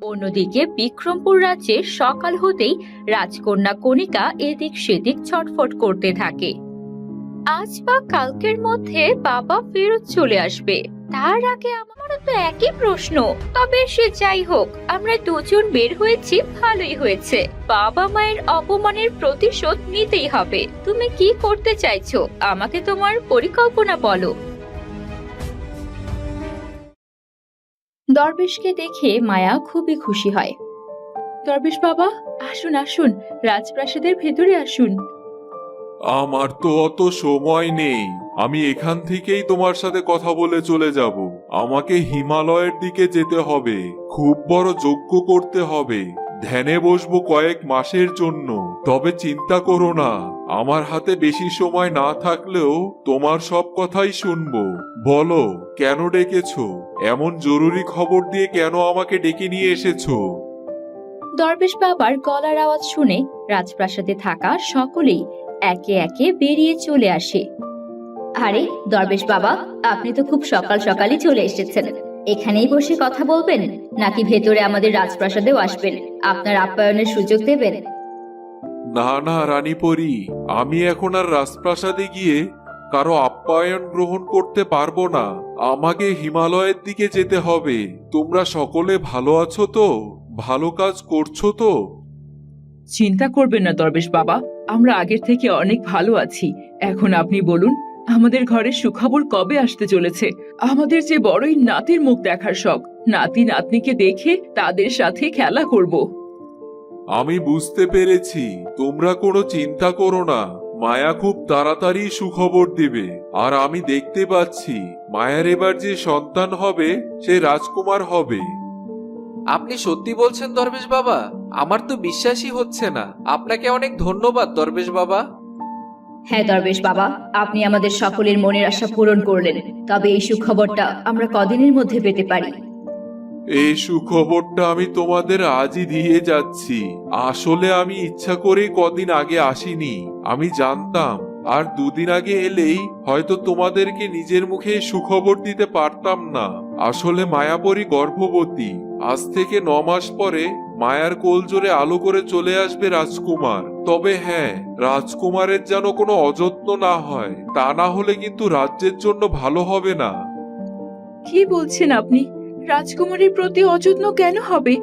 অন্যদিকে বিক্রমপুর রাজ্যে সকাল হতেই রাজকন্যা কণিকা এদিক সেদিক ছটফট করতে থাকে। আজ বা কালকের মধ্যে বাবা ফেরত চলে আসবে, তার আগে আমারও তো একই প্রশ্ন। তবে সে যাই হোক, আমরা দুজন বের হয়েছি ভালোই হয়েছে। বাবা মায়ের অপমানের প্রতিশোধ নিতেই হবে। তুমি কি করতে চাইছো, আমাকে তোমার পরিকল্পনা বলো। দরবেশকে দেখে মায়া খুবই খুশি হয়। দরবেশ বাবা, আসুন আসুন, রাজপ্রাসাদের ভেতরে আসুন। আমার তো অত সময় নেই, আমি এখান থেকেই তোমার সাথে কথা বলে চলে যাব। আমাকে হিমালয়ের দিকে যেতে হবে, খুব বড় যজ্ঞ করতে হবে, ধ্যানে বসবো কয়েক মাসের জন্য। তবে চিন্তা করো না, আমার হাতে বেশি সময় না থাকলেও তোমার সব কথাই শুনবো। বলো, কেন ডেকেছো? এমন জরুরি খবর দিয়ে কেন আমাকে ডেকে নিয়ে এসেছো? দরবেশ বাবার গলার আওয়াজ শুনে রাজপ্রাসাদে থাকা সকলেই একে একে বেরিয়ে চলে আসে। আরে দরবেশ বাবা, আপনি তো খুব সকাল সকালই চলে এসেছেন। এখানেই বসে কথা বলবেন নাকি ভেতরে আমাদের রাজপ্রাসাদেও আসবেন, আপনার আপ্যায়নের সুযোগ দেবেন? না না রানীপরি, আমি এখন আর রাজপ্রাসাদে গিয়ে কারো আপ্যায়ন গ্রহণ করতে পারবো না। আমাকে হিমালয়ের দিকে যেতে হবে। তোমরা সকলে ভালো আছো তো? ভালো কাজ করছো তো? চিন্তা করবেন না দরবেশ বাবা, আমরা আগের থেকে অনেক ভালো আছি। এখন আপনি বলুন, আমাদের ঘরে সুখবর কবে আসতে চলেছে? আমাদের যে বড়ই নাতির মুখ দেখার শখ, নাতি নাতনিকে দেখে তাদের সাথে খেলা করব। আমি বুঝতে পেরেছি, তোমরা কোনো চিন্তা করো না। মায়া খুব তাড়াতাড়ি সুখবর দিবে। আর আমি দেখতে পাচ্ছি মায়ের এবার যে সন্তান হবে সে রাজকুমার হবে। আপনি সত্যি বলছেন দরবেশ বাবা? আমার তো বিশ্বাসই হচ্ছে না। আপনাকে অনেক ধন্যবাদ দরবেশ বাবা। হ্যাঁ দরবেশ বাবা, আপনি আমাদের সকলের মনের আশা পূরণ করলেন। তবে এই সুখবরটা আমরা কদিনের মধ্যে পেতে পারি? এই সুখবরটা আমি তোমাদের আজই দিয়ে যাচ্ছি। আসলে আমি ইচ্ছা করে কদিন আগে আসিনি, আমি জানতাম আর দুদিন আগে এলেই হয়তো তোমাদেরকে নিজের মুখে সুখবর দিতে পারতাম না। আসলে মায়াপরী গর্ভবতী। আজ থেকে 9 মাস পরে মায়ার কোলজোরে আলো করে চলে আসবে রাজকুমার। তবে হ্যাঁ, রাজকুমারের যেন কোনো অযত্ন না হয়, তা না হলে কিন্তু রাজ্যের জন্য ভালো হবে না। কি বলছেন আপনি? রাজকুমারীর প্রতি অযত্ন কেন হবে?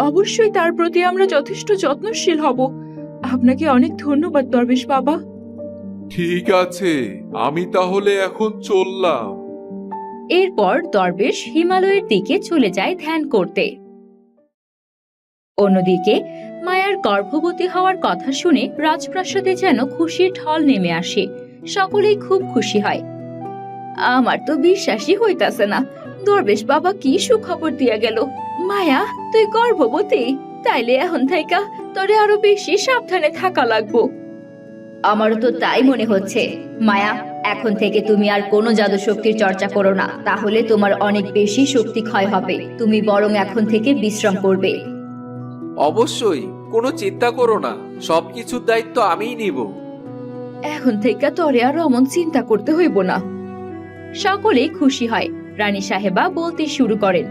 অবশ্যই তার প্রতি আমরা যথেষ্ট যত্নশীল হব। আপনাকে অনেক ধন্যবাদ দরবেশ বাবা। ঠিক আছে, আমি তাহলে এখন চললাম। এরপর দরবেশ হিমালয়ের দিকে চলে যায় ধ্যান করতে। অন্যদিকে মায়ার গর্ভবতী হওয়ার কথা শুনে রাজপ্রাসাদে যেন খুশির ঢল নেমে আসে। সকলেই খুব খুশি হয়। আমার তো বিশ্বাসই হইতাছে না, দরবেশ বাবা কি সুখবর দিয়া গেল। মায়া, তুই গর্ভবতী? তাইলে এখন থাইকা তোরে আরো বেশি সাবধানে থাকা লাগবো। আমারও তো তাই মনে হচ্ছে। মায়া, এখন থেকে তুমি আর কোনো জাদু শক্তির চর্চা করো না, তাহলে তোমার অনেক বেশি শক্তি ক্ষয় হবে। তুমি বরং এখন থেকে বিশ্রাম করবে। অবশ্যই, কোনো চিন্তা করো না, সবকিছুর দায়িত্ব আমিই নিব। এখন থেকে তোরে আর অমন চিন্তা করতে হইব না। সকলেই খুশি হয়। রানী সাহেবা বলতে শুরু করেন।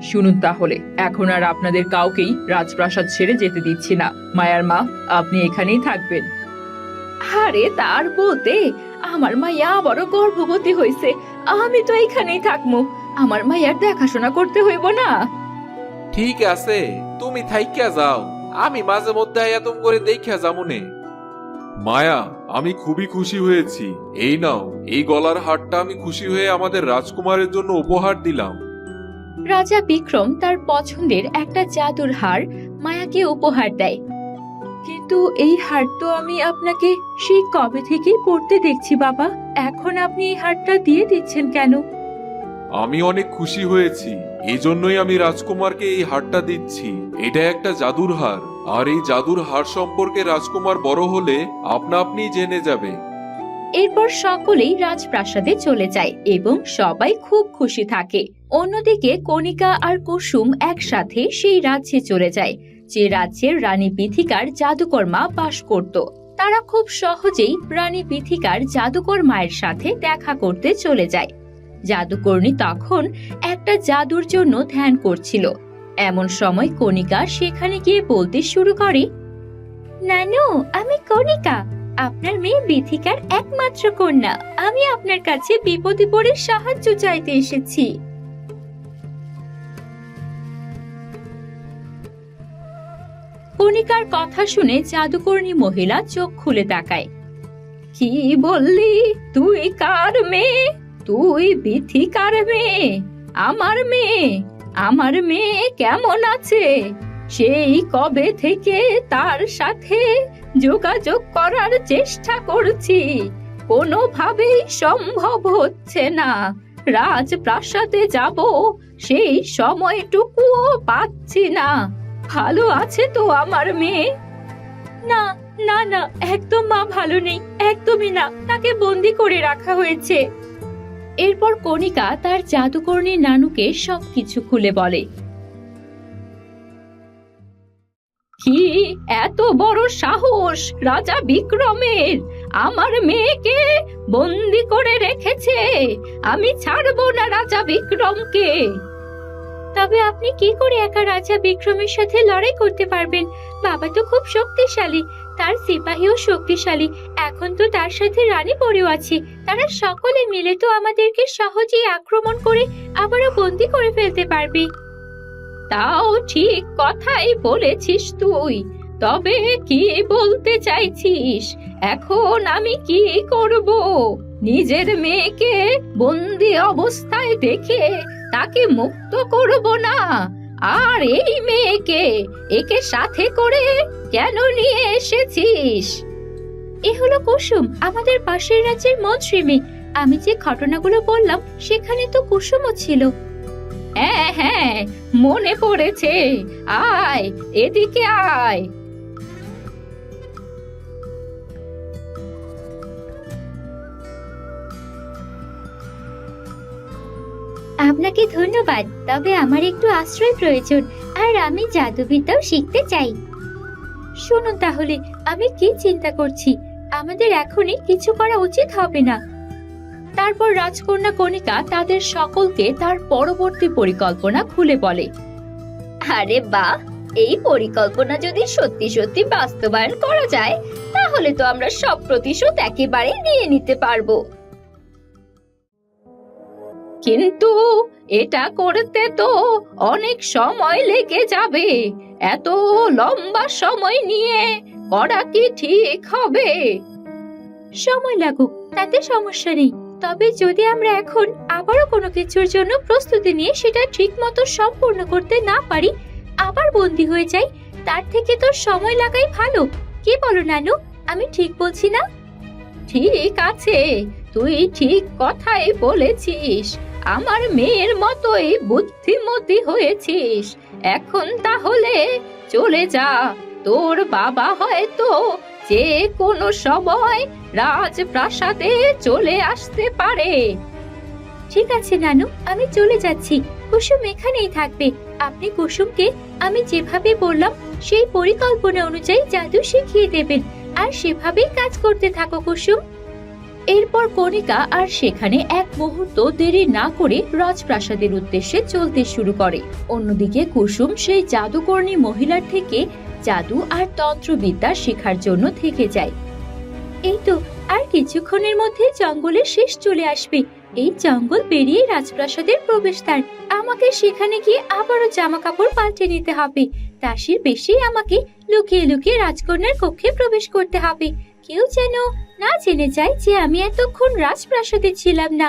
শুনুন তাহলে, এখন আর আপনাদের কাউকেই রাজপ্রাসাদ ছেড়ে যেতে দিচ্ছি না। মায়ার মা, আপনি এখানেই থাকবেন। আরে তার বলতে, আমার মাইয়া আবারও গর্ভবতী হয়েছে, আমি তো এইখানেই থাকবো। আমার মাইয়ার দেখাশোনা করতে হইব না? ঠিক আছে, তুমি থাইকা যাও, আমি মাঝে মধ্যে এতম করে দেখা যামুনে। মায়া, আমি খুবই খুশি হয়েছি। এই নাও, এই গলার হারটা আমি খুশি হয়ে আমাদের রাজকুমারের জন্য উপহার দিলাম। রাজা বিক্রম তার পছন্দের একটা জাদুর হার মায়াকে উপহার দেয়। কিন্তু এই হার তো আমি আপনাকে সেই কবে থেকেই পরতে দেখছি বাবা, এখন আপনি এই হারটা দিয়ে দিচ্ছেন কেন? আমি অনেক খুশি হয়েছি, এই জন্যই আমি রাজকুমারকে এই হারটা দিচ্ছি। এটা একটা জাদুর হার, আর এই জাদুর হার সম্পর্কে রাজকুমার বড় হলে আপনা আপনি জেনে যাবে। এরপর সকলেই রাজপ্রাসাদে চলে যায় এবং সবাই খুব খুশি থাকে। অন্যদিকে কণিকা আর কুসুম একসাথে সেই রাজ্যে চলে যায়, যে রাজ্যের রানী বিথিকার জাদুকর মা বাস করত। তারা খুব সহজেই রানী বিথিকার জাদুকর মায়ের সাথে দেখা করতে চলে যায়। জাদুকর্ণী তখন একটা জাদুর জন্য ধ্যান করছিল। এমন সময় কণিকা সেখানে গিয়ে বলতে শুরু করে, নানু, আমি কণিকা, আপনার মেয়ে বিথিকার একমাত্র কন্যা। আমি আপনার কাছে বিপদে পড়ে সাহায্য চাইতে এসেছি। কণিকার কথা শুনে জাদুকরণী মহিলা চোখ খুলে তাকায়। কি বললি? তুই কার মেয়ে? তুই বিথিকার মেয়ে? আমার মেয়ে? আমার মেয়ে কেমন আছে? সেই কবে থেকে তার সাথে যোগাযোগ করার চেষ্টা করছি, কোনোভাবেই সম্ভব হচ্ছে না। রাজপ্রাসাদে যাব, সেই সময়টুকুও পাচ্ছি না। ভালো আছে তো আমার মেয়ে? না না না, একদম মা ভালো নেই, একদমই না, তাকে বন্দি করে রাখা হয়েছে। এরপর কণিকা তার জাদুকরণী নানুকে সবকিছু খুলে বলে। কি এত বড় সাহস রাজা বিক্রমের! আমার মেয়েকে বন্দি করে রেখেছে। আমি ছাড়বো না রাজা বিক্রমকে। তবে আপনি কি করে একা রাজা বিক্রমের সাথে লড়াই করতে পারবেন? বাবা তো খুব শক্তিশালী, তার সিপাহীও শক্তিশালী। এখন তো তার সাথে রানী পরেও আছে। তারা সকলে মিলে তো আমাদেরকে সহজেই আক্রমণ করে আবারও বন্দি করে ফেলতে পারবে। তাও ঠিক কথাই বলেছিস তুই। তবে কি বলতে চাইছিস? এখন আমি কি করব? নিজের মেয়েকে বন্দি অবস্থায় দেখে তাকে মুক্ত করব না? আর এই মেয়েকে, একে সাথে করে কেন নিয়ে এসেছিস? এ হলো কুসুম, আমাদের পাশের রাজ্যের মন্ত্রী মেয়ে। আমি যে ঘটনাগুলো বললাম সেখানে তো কুসুমও ছিল। হ্যাঁ হ্যাঁ, মনে পড়েছে। আয়, এদিকে আয়। আপনাকে ধন্যবাদ, তবে আমার একটু আশ্রয় প্রয়োজন, আর আমি জাদুবিদ্যাও শিখতে চাই। শুনুন তাহলে, আমি কি চিন্তা করছি, আমাদের এখনই কিছু করা উচিত হবে না। তারপর রাজকন্যা কণিকা তাদের সকলকে তার পরবর্তী পরিকল্পনা খুলে বলে। আরে বাহ, এই পরিকল্পনা যদি সত্যি সত্যি বাস্তবায়ন করা যায়, তাহলে তো আমরা সব প্রতিশোধ একেবারে নিয়ে নিতে পারবো। কিন্তু এটা করতে তো অনেক সময় লেগে যাবে। এত লম্বা সময় নিয়ে করা কি ঠিক হবে? সময় লাগুক, তাতে সমস্যা নেই। তবে যদি আমরা এখন আবারও কোনো কিছুর জন্য প্রস্তুতি নিয়ে সেটা ঠিক মতো সম্পূর্ণ করতে না পারি, আবার বন্দী হয়ে যাই, তার থেকে তো সময় লাগাই ভালো। কি বলো নানু, আমি ঠিক বলছি না? ঠিক আছে, তুই ঠিক কথাই বলেছিস। আমার মেয়ের মতোই বুদ্ধিমতী হয়েছিস। এখন তাহলে চলে যা। তোর বাবা হয়তো যে কোনো সময় রাজপ্রাসাদে চলে আসতে পারে। ঠিক আছে নানু, আমি চলে যাচ্ছি। কুসুম এখানেই থাকবে। আপনি কুসুমকে আমি যেভাবে বললাম সেই পরিকল্পনা অনুযায়ী জাদু শিখিয়ে দেবেন, আর সেভাবেই কাজ করতে থাকো কুসুম। এরপর কণিকা আর সেখানে এক মুহূর্ত দেরি না করে রাজপ্রাসাদের উদ্দেশ্যে চলতে শুরু করে। অন্যদিকে কুসুম সেই জাদুকরণী মহিলার থেকে জাদু আর তন্ত্রবিদ্যা শেখার জন্য থেকে যায়। এই তো আর কিছুক্ষণের মধ্যে জঙ্গলের শেষ চলে আসবে। এই জঙ্গল পেরিয়ে রাজপ্রাসাদের প্রবেশদ্বার। আমাকে সেখানে গিয়ে আবারও জামা কাপড় পাল্টে নিতে হবে। দাসীর বেশি আমাকে লুকিয়ে লুকিয়ে রাজকন্যার কক্ষে প্রবেশ করতে হবে। কেউ যেন না জেনে যায় যে আমি এতক্ষণ রাজপ্রাসাদে ছিলাম না।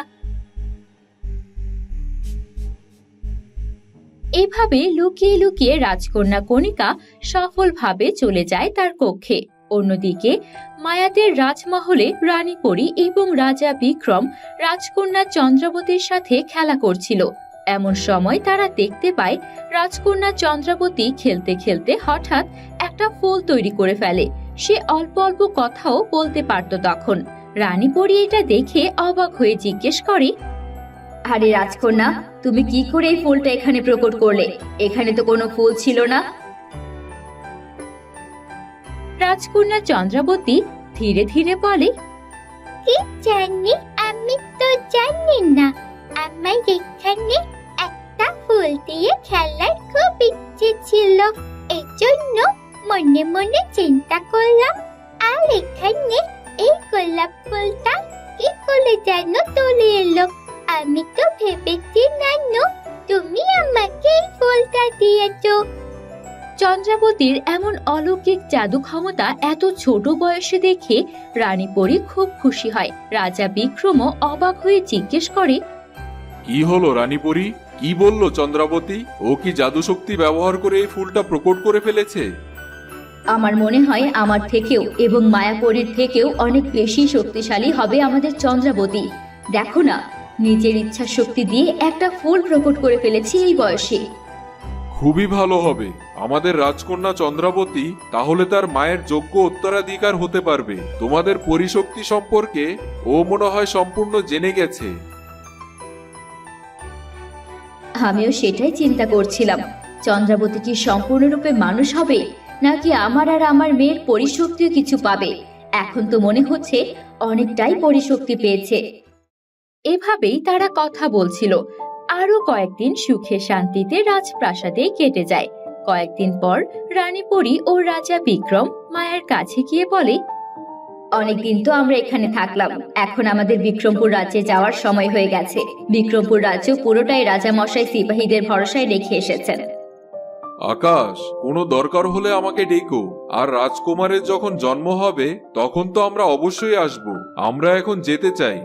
এভাবে লুকিয়ে লুকিয়ে রাজকন্যা কণিকা সফলভাবে চলে যায় তার কক্ষে। অন্যদিকে মায়াতের রাজমহলে রানী পরী এবং রাজা বিক্রম রাজকন্যা চন্দ্রাবতীর সাথে খেলা করছিল। এমন সময় তারা দেখতে পায় রাজকন্যা চন্দ্রাবতী খেলতে খেলতে হঠাৎ একটা ফুল তৈরি করে ফেলে। সে অল্প অল্প কথাও বলতে পারত। তখন রানী পরী এটা দেখে অবাক হয়ে জিজ্ঞেস করে, আরে রাজকন্যা, তুমি কি করে এই ফুলটা এখানে প্রকট করলে? এখানে তো কোনো ফুল ছিল না। রাজকন্যা চন্দ্রাবতী ধীরে ধীরে বলে, কি জানি, আমি তো জানি না। আমার এখানে একটা ফুল দিয়ে খেলার খুব ইচ্ছে মনে মনে চিন্তা করলাম, আর এখানে এই গোলাপ ফুলটা কি করে যেন চলে এলো। আমি তো ভেবেছি নানু তুমি আমাকে এই ফুলটা দিয়েছো। চন্দ্রাবতীর এমন অলৌকিক জাদু ক্ষমতা এত ছোট বয়সে দেখে রানী পরী খুব খুশি হয়। রাজা বিক্রমও অবাক হয়ে জিজ্ঞেস করে, কি হলো রানীপুরী? কি বলল চন্দ্রাবতী? ও কি জাদু শক্তি ব্যবহার করে এই ফুলটা প্রকট করে ফেলেছে? আমার মনে হয় আমার থেকেও এবং মায়াপরীর থেকেও অনেক বেশি শক্তিশালী হবে আমাদের চন্দ্রাবতী। দেখো না, নিজের ইচ্ছা শক্তি দিয়ে একটা ফুল প্রকট করে ফেলেছি এই বয়সে। খুবই ভালো হবে। আমাদের রাজকন্যা চন্দ্রাবতী তাহলে তার মায়ের যোগ্য উত্তরাধিকার হতে পারবে। তোমাদের পরিশক্তি সম্পর্কে ও মনে হয় সম্পূর্ণ জেনে গেছে। আমিও সেটাই চিন্তা করছিলাম, চন্দ্রাবতী কি সম্পূর্ণরূপে মানুষ হবে, নাকি আমার আর আমার মেয়ের পরিশক্তিও কিছু পাবে? এখন তো মনে হচ্ছে অনেকটাই পরিশক্তি পেয়েছে। এভাবেই তারা কথা বলছিল। আরো কয়েকদিন সুখে শান্তিতে রাজপ্রাসাদে কেটে যায়। কয়েকদিন পর রানী পরী ও রাজা বিক্রম মায়ের কাছে গিয়ে বলে, অনেকদিন তো আমরা এখানে থাকলাম, এখন আমাদের বিক্রমপুর রাজ্যে যাওয়ার সময় হয়ে গেছে। বিক্রমপুর রাজ্য পুরোটাই রাজা মশাই সিপাহীদের ভরসায় রেখে এসেছেন। আকাশ, কোনো দরকার হলে আমাকে ডেকো। আর রাজকুমারের যখন জন্ম হবে তখন তো আমরা অবশ্যই আসব। আমরা এখন যেতে চাই।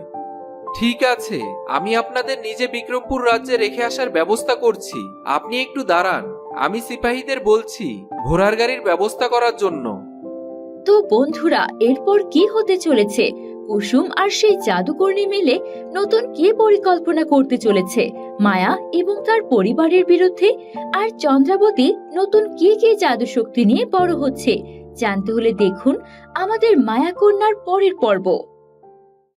ঠিক আছে, আমি আপনাদের নিজে বিক্রমপুর রাজ্যে রেখে আসার ব্যবস্থা করছি। আপনি একটু দাঁড়ান, আমি সিপাহীদের বলছি ঘোড়ার গাড়ির ব্যবস্থা করার জন্য। তো বন্ধুরা, এরপর কি হতে চলেছে? কুসুম আর সেই জাদুকর্ণী মিলে নতুন কি পরিকল্পনা করতে চলেছে মায়া এবং তার পরিবারের বিরুদ্ধে? আর চন্দ্রাবতী নতুন কি কি জাদু শক্তি নিয়ে বড় হচ্ছে? জানতে হলে দেখুন আমাদের মায়া কন্যার পরের পর্ব।